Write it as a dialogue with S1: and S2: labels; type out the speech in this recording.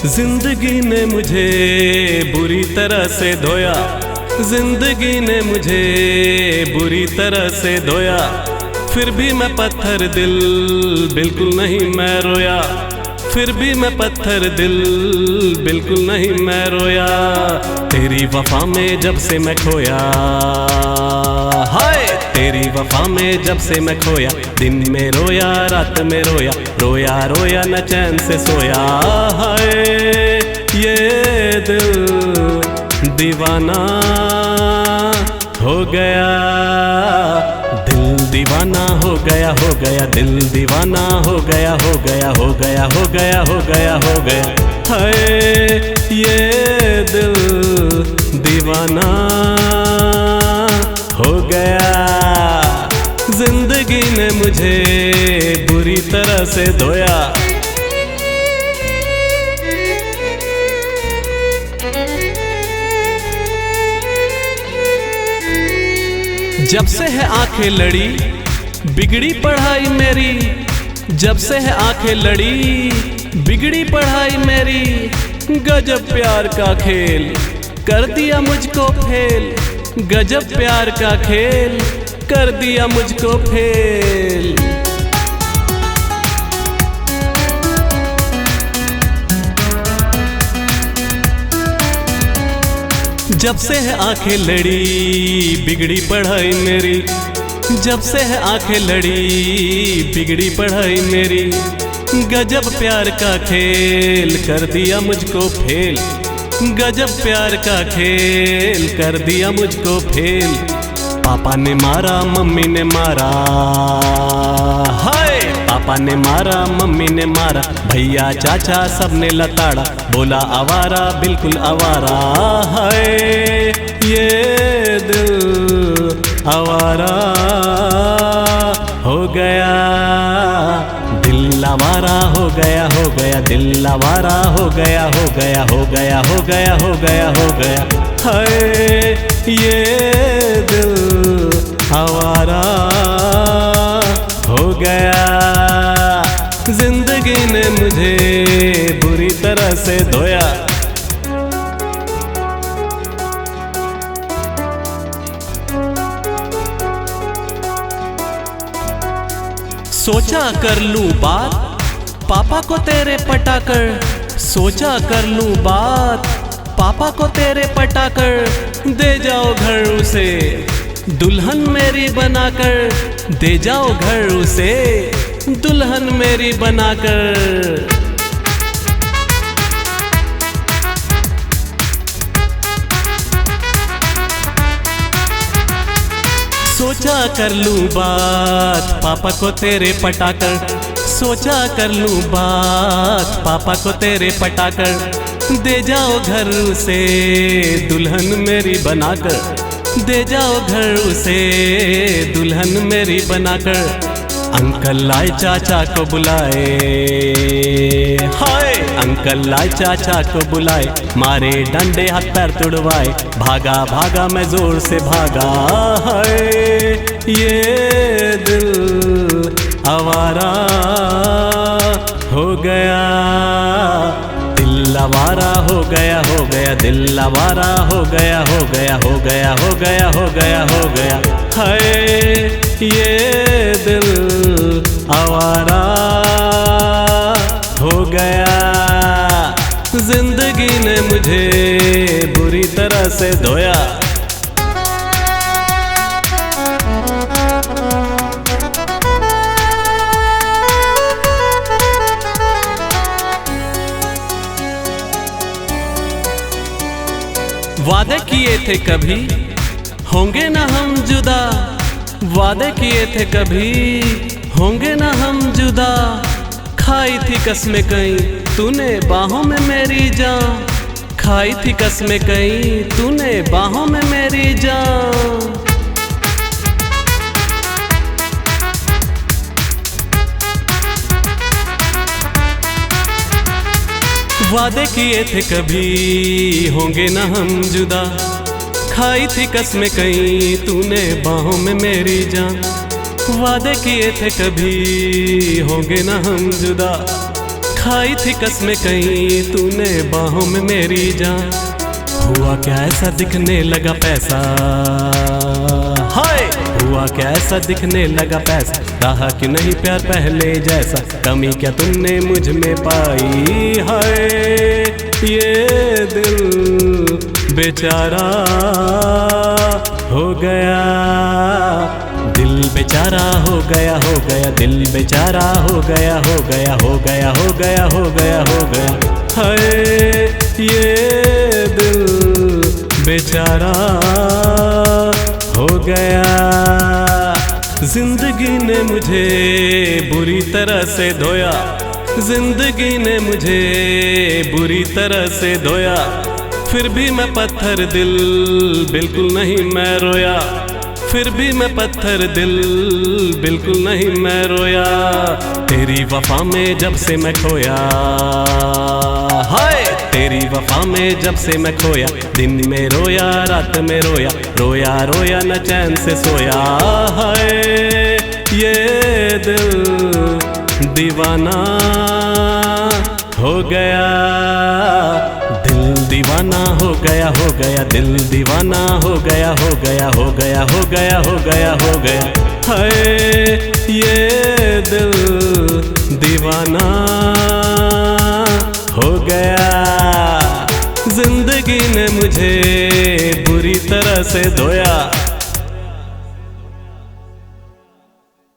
S1: जिंदगी ने मुझे बुरी तरह से धोया, जिंदगी ने मुझे बुरी तरह से धोया। फिर भी मैं पत्थर दिल बिल्कुल नहीं मैं रोया, फिर भी मैं पत्थर दिल बिल्कुल नहीं मैं रोया। तेरी वफा में जब से मैं खोया, हाय तेरी वफा में जब से मैं खोया। दिन में रोया रात में रोया, रोया रोया न चैन से सोया। हाय ये दिल दीवाना हो गया, दिल दीवाना हो गया, हो गया दिल दीवाना हो गया, हो गया हो गया हो गया हो गया हो गया। हाय ये दिल दीवाना हो गया, जिंदगी ने मुझे बुरी तरह से धोया। जब से है आंखें लड़ी बिगड़ी पढ़ाई मेरी, जब से है आंखें लड़ी बिगड़ी पढ़ाई मेरी। गजब प्यार का खेल कर दिया मुझको फेल, गजब प्यार का खेल कर दिया मुझको फेल। जब से है आंखें लड़ी बिगड़ी पढ़ाई मेरी, जब से है आंखें लड़ी बिगड़ी पढ़ाई मेरी। गजब प्यार का खेल कर दिया मुझको फेल, गजब प्यार का खेल कर दिया मुझको फेल। पापा ने मारा मम्मी ने मारा, हाय पापा ने मारा मम्मी ने मारा। भैया चाचा सबने लताड़ा, बोला आवारा बिल्कुल आवारा। हाय ये दिल आवारा हो गया, दिल आवारा हो गया, हो गया दिल आवारा हो गया, हो गया हो गया हो गया हो गया हो गया। हाय ये दिल आवारा हो गया, जिंदगी ने मुझे बुरी तरह से धोया। सोचा कर लूं बात पापा को तेरे पटाकर, सोचा कर लूं बात पापा को तेरे पटाकर। दे जाओ घर उसे दुल्हन मेरी बनाकर, दे जाओ घर उसे दुल्हन मेरी बनाकर। सोचा कर लूं बात पापा को तेरे पटाकर, सोचा कर लूं बात पापा को तेरे पटाकर। दे जाओ घर उसे दुल्हन मेरी बनाकर, दे जाओ घर उसे दुल्हन मेरी बनाकर। अंकल आए चाचा को बुलाए, हाय अंकल आए चाचा को बुलाए। मारे डंडे हाथ पैर तुड़वाए, भागा भागा मैं जोर से भागा। हाय ये दिल आवारा हो गया, दिल आवारा हो गया, हो गया दिल आवारा हो गया, हो गया हो गया हो गया हो गया हो गया। हाय ये दिल आवारा हो गया, जिंदगी ने मुझे बुरी तरह से धोया। वादे किए थे कभी होंगे ना हम जुदा, वादे किए थे कभी होंगे ना हम जुदा। खाई थी कसमें कहीं तूने बाहों में मेरी जान, खाई थी कसमें कहीं तूने बाहों में मेरी जान। वादे किए थे कभी होंगे ना हम जुदा, खाई थी कसमें कहीं तूने बाहों में मेरी जान। वादे किए थे कभी होंगे ना हम जुदा, खाई थी कसमें कहीं तूने बाहों में मेरी जान, हुआ क्या ऐसा दिखने लगा पैसा, हाय हुआ क्या ऐसा दिखने लगा पैसा, रहा कि नहीं प्यार पहले जैसा, कमी क्या तुमने मुझ में पाई, हाय ये दिल बेचारा हो गया, दिल बेचारा हो गया, हो गया दिल बेचारा हो गया, हो गया हो गया हो गया हो गया हो गया, हाय ये दिल बेचारा हो गया। जिंदगी ने मुझे बुरी तरह से धोया, जिंदगी ने मुझे बुरी तरह से धोया, फिर भी मैं पत्थर दिल बिल्कुल नहीं मैं रोया, फिर भी मैं पत्थर दिल बिल्कुल नहीं मैं रोया, तेरी वफा में जब से मैं खोया, हाय तेरी वफा में जब से मैं खोया, दिन में रोया रात में रोया, रोया रोया न चैन से सोया, हाय ये दिल दीवाना हो गया, दिल दीवाना हो गया, हो गया दिल दीवाना हो गया, हो गया हो गया हो गया हो गया हो गया, हाय ये दिल दीवाना हो गया। जिंदगी ने मुझे बुरी तरह से धोया,